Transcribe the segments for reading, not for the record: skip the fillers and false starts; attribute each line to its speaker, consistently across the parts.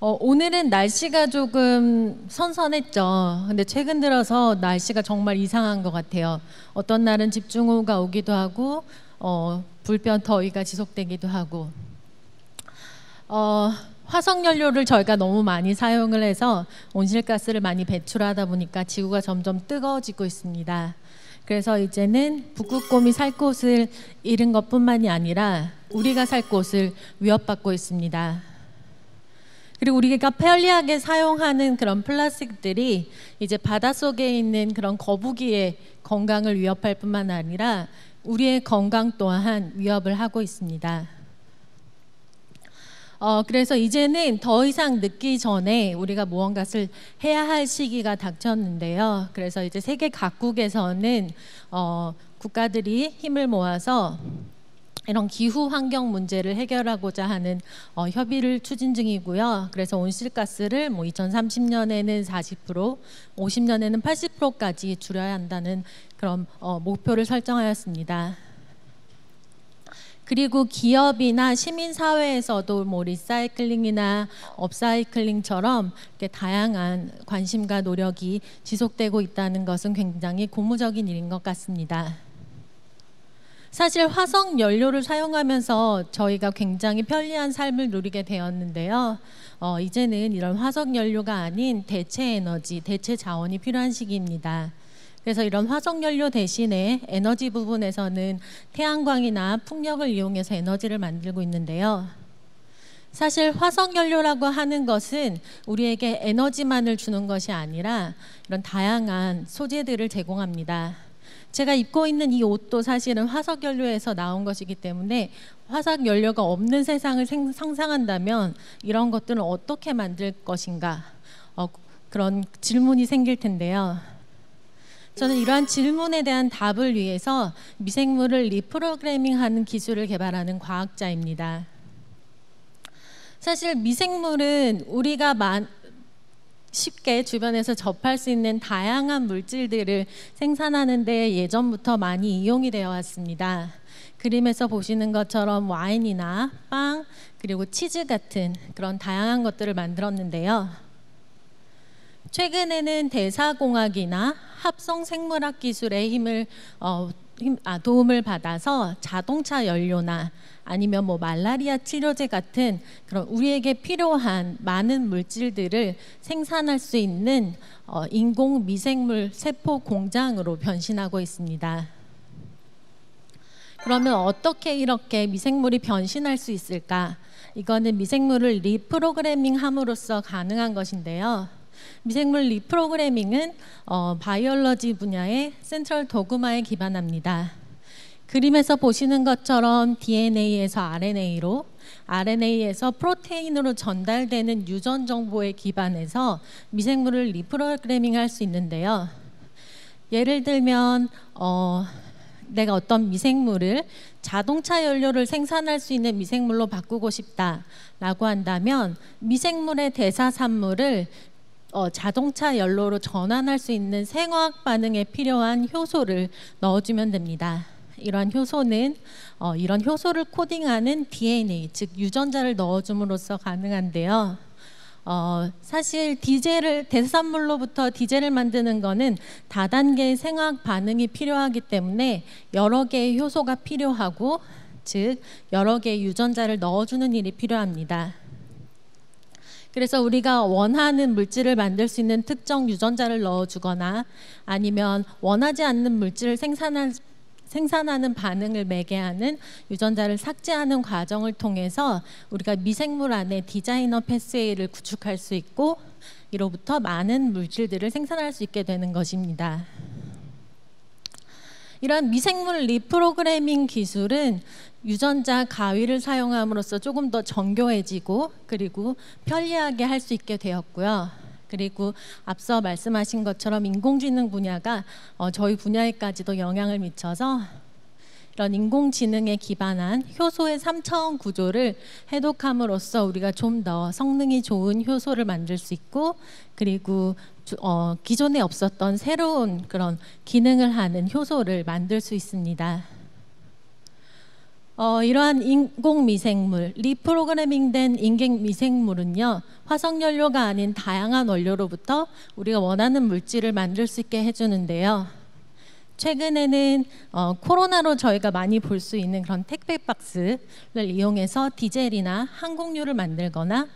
Speaker 1: 오늘은 날씨가 조금 선선했죠. 근데 최근 들어서 날씨가 정말 이상한 것 같아요. 어떤 날은 집중호우가 오기도 하고, 불볕 더위가 지속되기도 하고. 화석연료를 저희가 너무 많이 사용을 해서 온실가스를 많이 배출하다 보니까 지구가 점점 뜨거워지고 있습니다. 그래서 이제는 북극곰이 살 곳을 잃은 것뿐만이 아니라 우리가 살 곳을 위협받고 있습니다. 그리고 우리가 편리하게 사용하는 그런 플라스틱들이 이제 바닷속에 있는 그런 거북이의 건강을 위협할 뿐만 아니라 우리의 건강 또한 위협을 하고 있습니다. 그래서 이제는 더 이상 늦기 전에 우리가 무언가를 해야 할 시기가 닥쳤는데요. 그래서 이제 세계 각국에서는 국가들이 힘을 모아서 이런 기후 환경 문제를 해결하고자 하는 협의를 추진 중이고요. 그래서 온실가스를 2030년에는 40%, 50년에는 80%까지 줄여야 한다는 그런 목표를 설정하였습니다. 그리고 기업이나 시민사회에서도 리사이클링이나 업사이클링처럼 이렇게 다양한 관심과 노력이 지속되고 있다는 것은 굉장히 고무적인 일인 것 같습니다. 사실 화석 연료를 사용하면서 저희가 굉장히 편리한 삶을 누리게 되었는데요. 이제는 이런 화석 연료가 아닌 대체 에너지, 대체 자원이 필요한 시기입니다. 그래서 이런 화석 연료 대신에 에너지 부분에서는 태양광이나 풍력을 이용해서 에너지를 만들고 있는데요. 사실 화석 연료라고 하는 것은 우리에게 에너지만을 주는 것이 아니라 이런 다양한 소재들을 제공합니다. 제가 입고 있는 이 옷도 사실은 화석 연료에서 나온 것이기 때문에 화석 연료가 없는 세상을 상상한다면 이런 것들은 어떻게 만들 것인가 그런 질문이 생길 텐데요. 저는 이러한 질문에 대한 답을 위해서 미생물을 리프로그래밍하는 기술을 개발하는 과학자입니다. 사실 미생물은 우리가 쉽게 주변에서 접할 수 있는 다양한 물질들을 생산하는 데 예전부터 많이 이용이 되어 왔습니다. 그림에서 보시는 것처럼 와인이나 빵, 그리고 치즈 같은 그런 다양한 것들을 만들었는데요. 최근에는 대사공학이나 합성생물학 기술의 도움을 받아서 자동차 연료나 아니면 말라리아 치료제 같은 그런 우리에게 필요한 많은 물질들을 생산할 수 있는 인공 미생물 세포 공장으로 변신하고 있습니다. 그러면 어떻게 이렇게 미생물이 변신할 수 있을까? 이거는 미생물을 리프로그래밍 함으로써 가능한 것인데요. 미생물 리프로그래밍은 바이올러지 분야의 센트럴 도그마에 기반합니다. 그림에서 보시는 것처럼 DNA에서 RNA로, RNA에서 프로테인으로 전달되는 유전 정보에 기반해서 미생물을 리프로그래밍 할 수 있는데요. 예를 들면 내가 어떤 미생물을 자동차 연료를 생산할 수 있는 미생물로 바꾸고 싶다라고 한다면 미생물의 대사산물을 자동차 연료로 전환할 수 있는 생화학 반응에 필요한 효소를 넣어주면 됩니다. 이러한 효소는 이런 효소를 코딩하는 DNA, 즉 유전자를 넣어줌으로써 가능한데요. 사실 대산물로부터 디젤을 만드는 것은 다단계의 생화학 반응이 필요하기 때문에 여러 개의 효소가 필요하고, 즉 여러 개의 유전자를 넣어주는 일이 필요합니다. 그래서 우리가 원하는 물질을 만들 수 있는 특정 유전자를 넣어주거나 아니면 원하지 않는 물질을 생산하는 반응을 매개하는 유전자를 삭제하는 과정을 통해서 우리가 미생물 안에 디자이너 패스웨이를 구축할 수 있고 이로부터 많은 물질들을 생산할 수 있게 되는 것입니다. 이러한 미생물 리프로그래밍 기술은 유전자 가위를 사용함으로써 조금 더 정교해지고 그리고 편리하게 할 수 있게 되었고요. 그리고 앞서 말씀하신 것처럼 인공지능 분야가 저희 분야에까지도 영향을 미쳐서 이런 인공지능에 기반한 효소의 3차원 구조를 해독함으로써 우리가 좀 더 성능이 좋은 효소를 만들 수 있고, 그리고 기존에 없었던 새로운 그런 기능을 하는 효소를 만들 수 있습니다. 이러한 인공미생물, 리프로그래밍된 인공미생물은요, 화석연료가 아닌 다양한 원료로부터 우리가 원하는 물질을 만들 수 있게 해주는데요. 최근에는 코로나로 저희가 많이 볼 수 있는 그런 택배 박스를 이용해서 디젤이나 항공유를 만들거나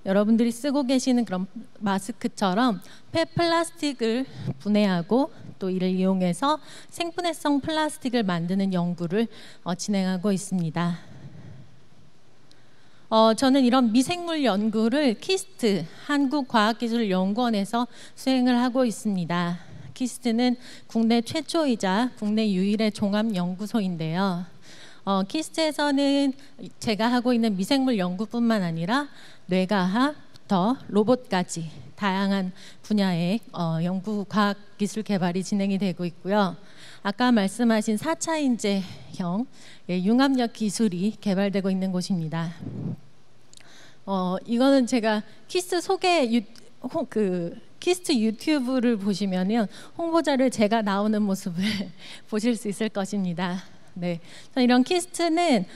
Speaker 1: 여러분들이 쓰고 계시는 그런 마스크처럼 폐플라스틱을 분해하고 또 이를 이용해서 생분해성 플라스틱을 만드는 연구를 진행하고 있습니다. 저는 이런 미생물 연구를 키스트 한국과학기술연구원에서 수행을 하고 있습니다. 키스트는 국내 최초이자 국내 유일의 종합연구소인데요. 키스트에서는 제가 하고 있는 미생물 연구뿐만 아니라 뇌과학부터 로봇까지 다양한 분야의 연구 과학 기술 개발이 진행이 되고 있고요. 아까 말씀하신 4차 인재형 융합력 기술이 개발되고 있는 곳입니다. 이거는 제가 키스트 키스트 유튜브를 보시면은 홍보자를 제가 나오는 모습을 보실 수 있을 것입니다. 네, 이런 키스트는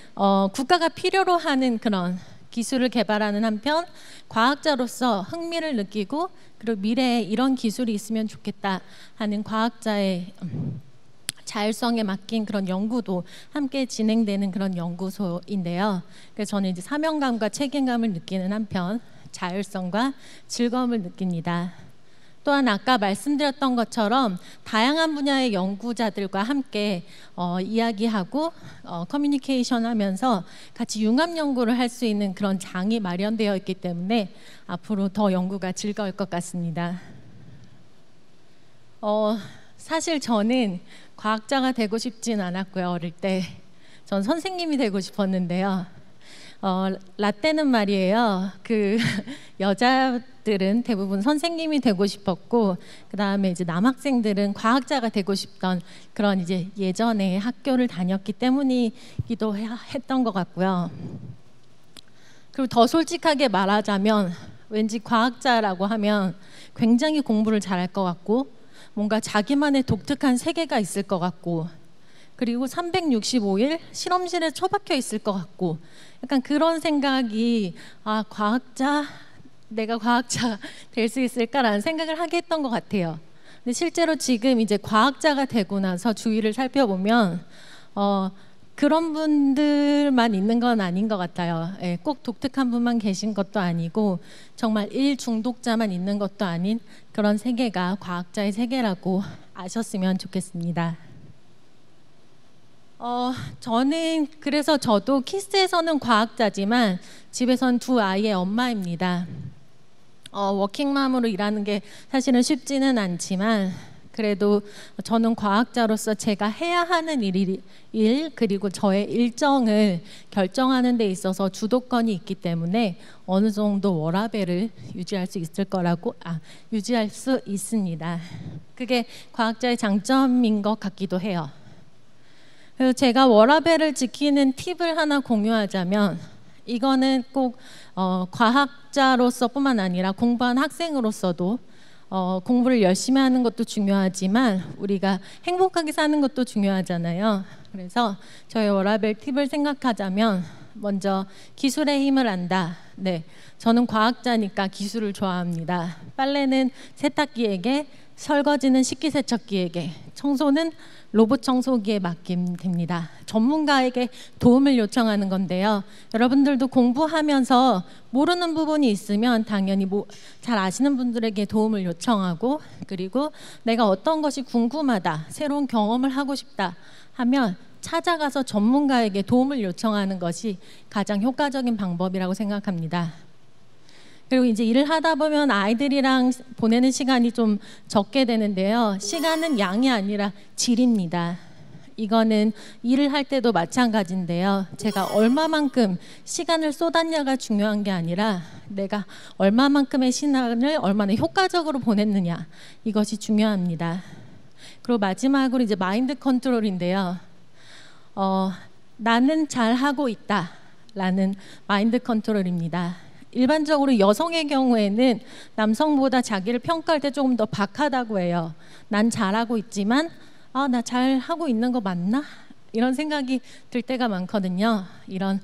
Speaker 1: 국가가 필요로 하는 그런 기술을 개발하는 한편 과학자로서 흥미를 느끼고 그리고 미래에 이런 기술이 있으면 좋겠다 하는 과학자의 자율성에 맡긴 그런 연구도 함께 진행되는 그런 연구소인데요. 그래서 저는 이제 사명감과 책임감을 느끼는 한편 자율성과 즐거움을 느낍니다. 또한 아까 말씀드렸던 것처럼 다양한 분야의 연구자들과 함께 이야기하고 커뮤니케이션 하면서 같이 융합 연구를 할 수 있는 그런 장이 마련되어 있기 때문에 앞으로 더 연구가 즐거울 것 같습니다. 사실 저는 과학자가 되고 싶진 않았고요. 어릴 때 전 선생님이 되고 싶었는데요. 라떼는 말이에요. 여자들은 대부분 선생님이 되고 싶었고, 그 다음에 이제 남학생들은 과학자가 되고 싶던 그런 이제 예전에 학교를 다녔기 때문이기도 했던 것 같고요. 그리고 더 솔직하게 말하자면 왠지 과학자라고 하면 굉장히 공부를 잘할 것 같고, 뭔가 자기만의 독특한 세계가 있을 것 같고, 그리고 365일 실험실에 처박혀 있을 것 같고, 약간 그런 생각이 내가 과학자 될 수 있을까라는 생각을 하게 했던 것 같아요. 근데 실제로 지금 이제 과학자가 되고 나서 주위를 살펴보면 그런 분들만 있는 건 아닌 것 같아요. 예, 꼭 독특한 분만 계신 것도 아니고 정말 일 중독자만 있는 것도 아닌 그런 세계가 과학자의 세계라고 아셨으면 좋겠습니다. 그래서 저도 키스에서는 과학자지만 집에선 두 아이의 엄마입니다. 워킹맘으로 일하는 게 사실은 쉽지는 않지만 그래도 저는 과학자로서 제가 해야 하는 일 그리고 저의 일정을 결정하는 데 있어서 주도권이 있기 때문에 어느 정도 워라밸을 유지할 수 있습니다. 그게 과학자의 장점인 것 같기도 해요. 그래서 제가 워라밸을 지키는 팁을 하나 공유하자면 이거는 꼭 과학자로서 뿐만 아니라 공부한 학생으로서도 공부를 열심히 하는 것도 중요하지만 우리가 행복하게 사는 것도 중요하잖아요. 그래서 저의 워라밸 팁을 생각하자면 먼저 기술의 힘을 안다. 네, 저는 과학자니까 기술을 좋아합니다. 빨래는 세탁기에게, 설거지는 식기세척기에게, 청소는 로봇 청소기에 맡기면 됩니다. 전문가에게 도움을 요청하는 건데요. 여러분들도 공부하면서 모르는 부분이 있으면 당연히 잘 아시는 분들에게 도움을 요청하고, 그리고 내가 어떤 것이 궁금하다, 새로운 경험을 하고 싶다 하면 찾아가서 전문가에게 도움을 요청하는 것이 가장 효과적인 방법이라고 생각합니다. 그리고 이제 일을 하다 보면 아이들이랑 보내는 시간이 좀 적게 되는데요. 시간은 양이 아니라 질입니다. 이거는 일을 할 때도 마찬가지인데요. 제가 얼마만큼 시간을 쏟았냐가 중요한 게 아니라 내가 얼마만큼의 시간을 얼마나 효과적으로 보냈느냐, 이것이 중요합니다. 그리고 마지막으로 이제 마인드 컨트롤인데요. 나는 잘하고 있다 라는 마인드 컨트롤입니다. 일반적으로 여성의 경우에는 남성보다 자기를 평가할 때 조금 더 박하다고 해요. 난 잘하고 있지만 나 잘하고 있는 거 맞나? 이런 생각이 들 때가 많거든요. 이럴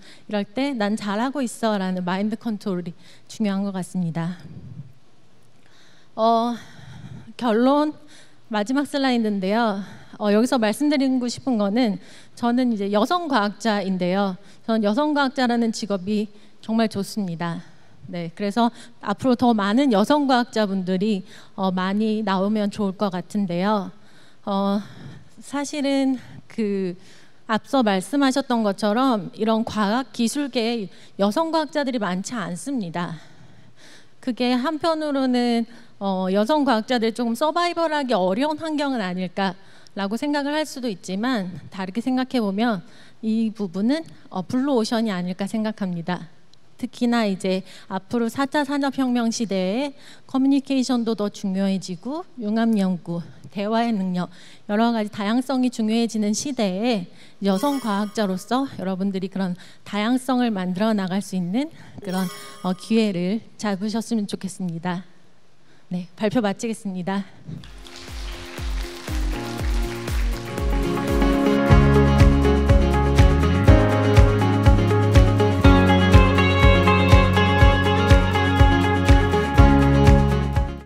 Speaker 1: 때 난 잘하고 있어라는 마인드 컨트롤이 중요한 것 같습니다. 결론 마지막 슬라이드인데요. 여기서 말씀드리고 싶은 거는 저는 이제 여성 과학자인데요. 저는 여성 과학자라는 직업이 정말 좋습니다. 네, 그래서 앞으로 더 많은 여성 과학자분들이 많이 나오면 좋을 것 같은데요. 사실은 앞서 말씀하셨던 것처럼 이런 과학 기술계에 여성 과학자들이 많지 않습니다. 그게 한편으로는 여성 과학자들 조금 서바이벌하기 어려운 환경은 아닐까라고 생각을 할 수도 있지만 다르게 생각해 보면 이 부분은 블루오션이 아닐까 생각합니다. 특히나 이제 앞으로 4차 산업혁명 시대에 커뮤니케이션도 더 중요해지고 융합 연구, 대화의 능력, 여러 가지 다양성이 중요해지는 시대에 여성 과학자로서 여러분들이 그런 다양성을 만들어 나갈 수 있는 그런 기회를 잡으셨으면 좋겠습니다. 네, 발표 마치겠습니다.